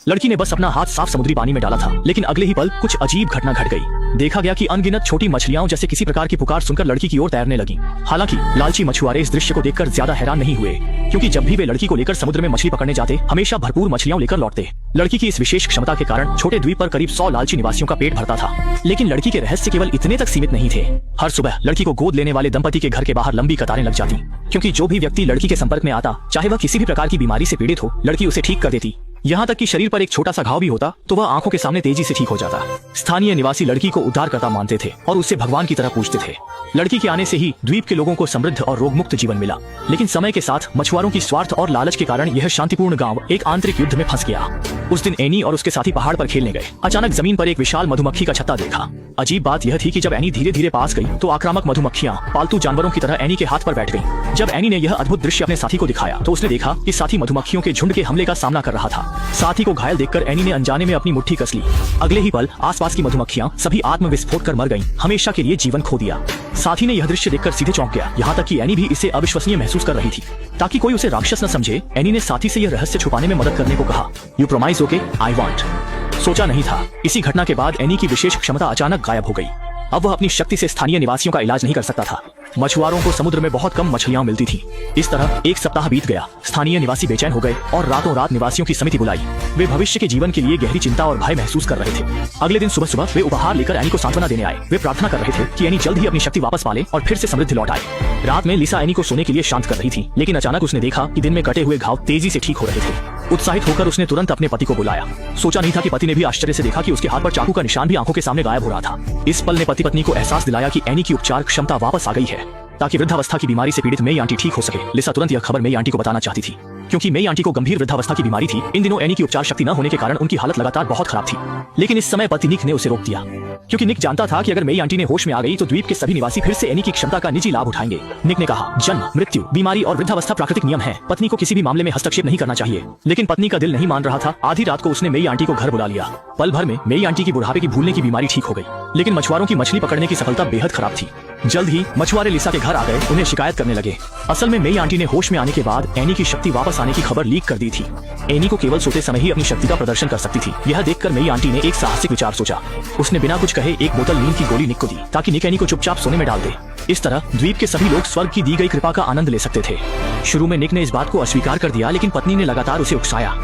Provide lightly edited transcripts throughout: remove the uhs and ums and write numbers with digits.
लड़की ने बस अपना हाथ साफ समुद्री पानी में डाला था, लेकिन अगले ही पल कुछ अजीब घटना घट गई। देखा गया कि अनगिनत छोटी मछलियां जैसे किसी प्रकार की पुकार सुनकर लड़की की ओर तैरने लगी। हालांकि लालची मछुआरे इस दृश्य को देखकर ज्यादा हैरान नहीं हुए, क्योंकि जब भी वे लड़की को लेकर समुद्र में मछली पकड़ने जाते हमेशा भरपूर मछलियां लेकर लौटते। लड़की की इस विशेष क्षमता के कारण छोटे द्वीप पर करीब 100 लालची निवासियों का पेट भरता था। लेकिन लड़की के रहस्य केवल इतने तक सीमित नहीं थे। हर सुबह लड़की को गोद लेने वाले दंपति के घर के बाहर लंबी कतारें लग जाती, क्योंकि जो भी व्यक्ति लड़की के संपर्क में आता, चाहे वह किसी भी प्रकार की बीमारी से पीड़ित हो, लड़की उसे ठीक कर देती। यहाँ तक कि शरीर पर एक छोटा सा घाव भी होता तो वह आंखों के सामने तेजी से ठीक हो जाता। स्थानीय निवासी लड़की को उद्धारकर्ता मानते थे और उससे भगवान की तरह पूजते थे। लड़की के आने से ही द्वीप के लोगों को समृद्ध और रोगमुक्त जीवन मिला। लेकिन समय के साथ मछुआरों की स्वार्थ और लालच के कारण यह शांतिपूर्ण गांव एक आंतरिक युद्ध में फंस गया। उस दिन एनी और उसके साथी पहाड़ पर खेलने गए। अचानक जमीन पर एक विशाल मधुमक्खी का छत्ता देखा। अजीब बात यह थी कि जब एनी धीरे धीरे पास गई तो आक्रामक मधुमक्खियां पालतू जानवरों की तरह एनी के हाथ पर बैठ गईं। जब एनी ने यह अद्भुत दृश्य अपने साथी को दिखाया तो उसने देखा कि साथी मधुमक्खियों के झुंड के हमले का सामना कर रहा था। साथी को घायल देखकर एनी ने अनजाने में अपनी मुट्ठी कस ली। अगले ही पल आसपास की मधुमक्खियां सभी आत्मविस्फोट कर मर गईं, हमेशा के लिए जीवन खो दिया। साथी ने यह दृश्य देखकर सीधे चौंक गया। यहाँ तक कि एनी भी इसे अविश्वसनीय महसूस कर रही थी। ताकि कोई उसे राक्षस न समझे, एनी ने साथी से यह रहस्य छुपाने में मदद करने को कहा। You promise okay, I want. सोचा नहीं था, इसी घटना के बाद एनी की विशेष क्षमता अचानक गायब हो गई। अब वह अपनी शक्ति से स्थानीय निवासियों का इलाज नहीं कर सकता था। मछुआरों को समुद्र में बहुत कम मछलियां मिलती थीं। इस तरह एक सप्ताह बीत गया। स्थानीय निवासी बेचैन हो गए और रातों रात निवासियों की समिति बुलाई। वे भविष्य के जीवन के लिए गहरी चिंता और भय महसूस कर रहे थे। अगले दिन सुबह सुबह वे उपहार लेकर एनी को सांत्वना देने आए। वे प्रार्थना कर रहे थे कि एनी जल्द ही अपनी शक्ति वापस पाले और फिर से समृद्ध लौट आए। रात में लिसा एनी को सोने के लिए शांत कर रही थी, लेकिन अचानक उसने देखा कि दिन में कटे हुए घाव तेजी से ठीक हो रहे थे। उत्साहित होकर उसने तुरंत अपने पति को बुलाया। सोचा नहीं था कि पति ने भी आश्चर्य से देखा कि उसके हाथ पर चाकू का निशान भी आंखों के सामने गायब हो रहा था। इस पल ने पति पत्नी को एहसास दिलाया कि एनी की उपचार क्षमता वापस आ गई है, ताकि वृद्धावस्था की बीमारी से पीड़ित मेई आंटी ठीक हो सके। लिसा तुरंत यह खबर मेई आंटी को बताना चाहती थी, क्योंकि मेई आंटी को गंभीर वृद्धावस्था की बीमारी थी। इन दिनों एनी की उपचार शक्ति न होने के कारण उनकी हालत लगातार बहुत खराब थी। लेकिन इस समय पति निक ने उसे रोक दिया, क्योंकि निक जानता था कि अगर मेई आंटी ने होश में आ गई तो द्वीप के सभी निवासी फिर से एनी की क्षमता का निजी लाभ उठाएंगे। निक ने कहा, जन्म, मृत्यु, बीमारी और वृद्धावस्था प्राकृतिक नियम है। पत्नी को किसी भी मामले में हस्तक्षेप नहीं करना चाहिए। लेकिन पत्नी का दिल नहीं मान रहा था। आधी रात को उसने मेई आंटी को घर बुला लिया। पल भर में मेई आंटी की बुढ़ापे की भूलने की बीमारी ठीक हो गई। लेकिन मछुआरों की मछली पकड़ने की सफलता बेहद खराब थी। जल्द ही मछुआरे लिसा के घर आ गए, उन्हें शिकायत करने लगे। असल में मेई आंटी ने होश में आने के बाद एनी की शक्ति वापस आने की खबर लीक कर दी थी। एनी को केवल सोते समय ही अपनी शक्ति का प्रदर्शन कर सकती थी। यह देखकर मेई आंटी ने एक साहसिक विचार सोचा। उसने बिना कुछ कहे एक बोतल नींद की गोली निक को दी, ताकि निक एनी को चुपचाप सोने में डाल दे। इस तरह द्वीप के सभी लोग स्वर्ग की दी गई कृपा का आनंद ले सकते थे। शुरू में निक ने इस बात को अस्वीकार कर दिया, लेकिन पत्नी ने लगातार उसे उकसाया।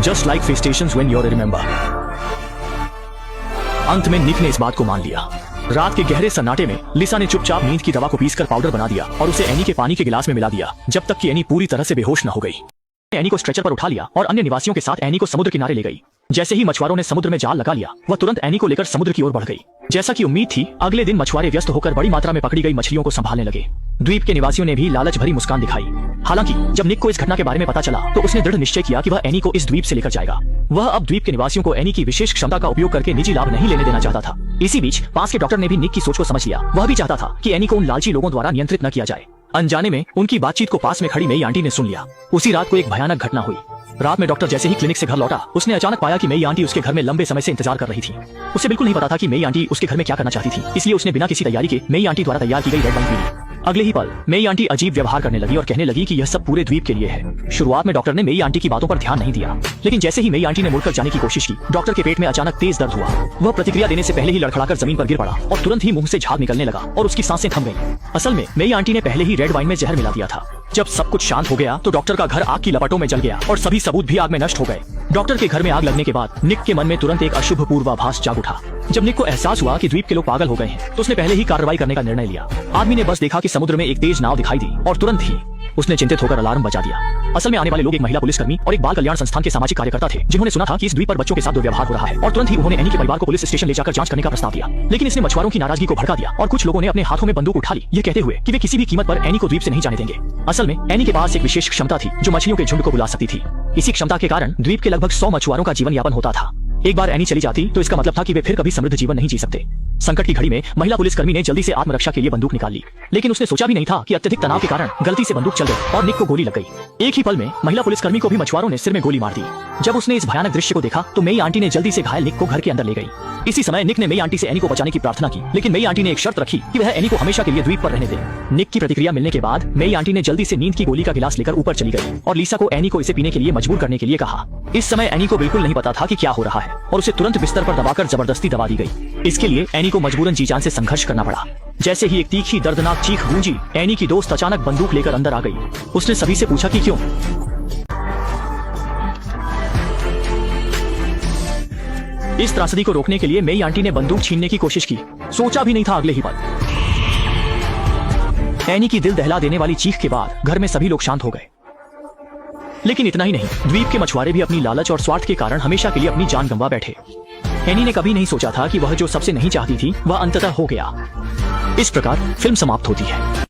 Just like frustrations when you remember. अंत में निक ने इस बात को मान लिया। रात के गहरे सन्नाटे में लिसा ने चुपचाप नींद की दवा को पीसकर पाउडर बना दिया और उसे एनी के पानी के गिलास में मिला दिया, जब तक कि एनी पूरी तरह से बेहोश न हो गई। एनी को स्ट्रेचर पर उठा लिया और अन्य निवासियों के साथ एनी को समुद्र किनारे ले गई। जैसे ही मछुआरों ने समुद्र में जाल लगा लिया, वह तुरंत एनी को लेकर समुद्र की ओर बढ़ गई। जैसा कि उम्मीद थी, अगले दिन मछुआरे व्यस्त होकर बड़ी मात्रा में पकड़ी गई मछलियों को संभालने लगे। द्वीप के निवासियों ने भी लालच भरी मुस्कान दिखाई। हालांकि जब निक को इस घटना के बारे में पता चला तो उसने दृढ़ निश्चय किया कि वह एनी को इस द्वीप से लेकर जाएगा। वह अब द्वीप के निवासियों को एनी की विशेष क्षमता का उपयोग करके निजी लाभ नहीं लेने देना चाहता था। इसी बीच पास के डॉक्टर ने भी निक की सोच को समझ लिया। वह भी चाहता था कि एनी को उन लालची लोगों द्वारा नियंत्रित न किया जाए। अनजाने में उनकी बातचीत को पास में खड़ी मेई आंटी ने सुन लिया। उसी रात को एक भयानक घटना हुई। रात में डॉक्टर जैसे ही क्लिनिक से घर लौटा, उसने अचानक पाया कि मेई आंटी उसके घर में लंबे समय से इंतजार कर रही थी। उसे बिल्कुल नहीं पता था कि मेई आंटी उसके घर में क्या करना चाहती थी, इसलिए उसने बिना किसी तैयारी के मेई आंटी द्वारा तैयार की गई रेड वाइन पी ली। अगले ही पल मेई आंटी अजीब व्यवहार करने लगी और कहने लगी कि यह सब पूरे द्वीप के लिए है। शुरुआत में डॉक्टर ने मेई आंटी की बातों पर ध्यान नहीं दिया, लेकिन जैसे ही मेई आंटी ने मुड़कर जाने की कोशिश की, डॉक्टर के पेट में अचानक तेज दर्द हुआ। वह प्रतिक्रिया देने से पहले ही लड़खड़ाकर जमीन पर गिर पड़ा और तुरंत ही मुंह से झाग निकलने लगा और उसकी सांसें थम गईं। असल में मेई आंटी ने पहले ही रेड वाइन में जहर मिला दिया था। जब सब कुछ शांत हो गया तो डॉक्टर का घर आग की लपटों में जल गया और सभी सबूत भी आग में नष्ट हो गए। डॉक्टर के घर में आग लगने के बाद निक के मन में तुरंत एक अशुभ पूर्वाभास जाग उठा। जब निक को एहसास हुआ कि द्वीप के लोग पागल हो गए हैं, तो उसने पहले ही कार्रवाई करने का निर्णय लिया। आदमी ने बस देखा कि समुद्र में एक तेज नाव दिखाई दी और तुरंत ही उसने चिंतित होकर अलार्म बजा दिया। असल में आने वाले लोग एक महिला पुलिसकर्मी और एक बाल कल्याण संस्थान के सामाजिक कार्यकर्ता थे, जिन्होंने सुना था कि इस द्वीप पर बच्चों के साथ दुर्व्यवहार हो रहा है, और तुरंत ही उन्होंने एनी के परिवार को पुलिस स्टेशन ले जाकर जांच करने का प्रस्ताव दिया। लेकिन इसने मछुआरों की नाराजगी को भड़का दिया और कुछ लोगों ने अपने हाथों में बंदूक उठा ली, ये कहते हुए कि वे किसी भी कीमत पर एनी को द्वीप से नहीं जाने देंगे। असल में एनी के पास एक विशेष क्षमता थी जो मछलियों के झुंड को बुला सकती थी। इसी क्षमता के कारण द्वीप के लगभग 100 मछुआरों का जीवन यापन होता था। एक बार एनी चली जाती तो इसका मतलब था कि वे फिर कभी समृद्ध जीवन नहीं जी सकते। संकट की घड़ी में महिला पुलिसकर्मी ने जल्दी से आत्मरक्षा के लिए बंदूक निकाल ली, लेकिन उसने सोचा भी नहीं था कि अत्यधिक तनाव के कारण गलती से बंदूक चल गई और निक को गोली लग गई। एक ही पल में महिला पुलिसकर्मी को भी मछुआरों ने सिर में गोली मार दी। जब उसने इस भयानक दृश्य को देखा तो मेई आंटी ने जल्दी से घायल निक को घर के अंदर ले गई। इसी समय निक ने मेई आंटी से एनी को बचाने की प्रार्थना की, लेकिन मेई आंटी ने एक शर्त रखी कि वह एनी को हमेशा के लिए द्वीप पर रहने दे। निक की प्रतिक्रिया मिलने के बाद मेई आंटी ने जल्दी से नींद की गोली का गिलास लेकर ऊपर चली गई और लीसा को एनी को इसे पीने के लिए मजबूर करने के लिए कहा। इस समय एनी को बिल्कुल नहीं पता था कि क्या हो रहा है और उसे तुरंत बिस्तर पर दबाकर जबरदस्ती दबा दी गई। इसके लिए एनी को मजबूरन जी जान से संघर्ष करना पड़ा। जैसे ही एक तीखी दर्दनाक चीख गूंजी, एनी की दोस्त अचानक बंदूक लेकर अंदर आ गई। उसने सभी से पूछा कि क्यों। इस त्रासदी को रोकने के लिए मेई आंटी ने बंदूक छीनने की कोशिश की। सोचा भी नहीं था अगले ही पल एनी की दिल दहला देने वाली चीख के बाद घर में सभी लोग शांत हो गए। लेकिन इतना ही नहीं, द्वीप के मछुआरे भी अपनी लालच और स्वार्थ के कारण हमेशा के लिए अपनी जान गंवा बैठे। एनी ने कभी नहीं सोचा था कि वह जो सबसे नहीं चाहती थी वह अंततः हो गया। इस प्रकार फिल्म समाप्त होती है।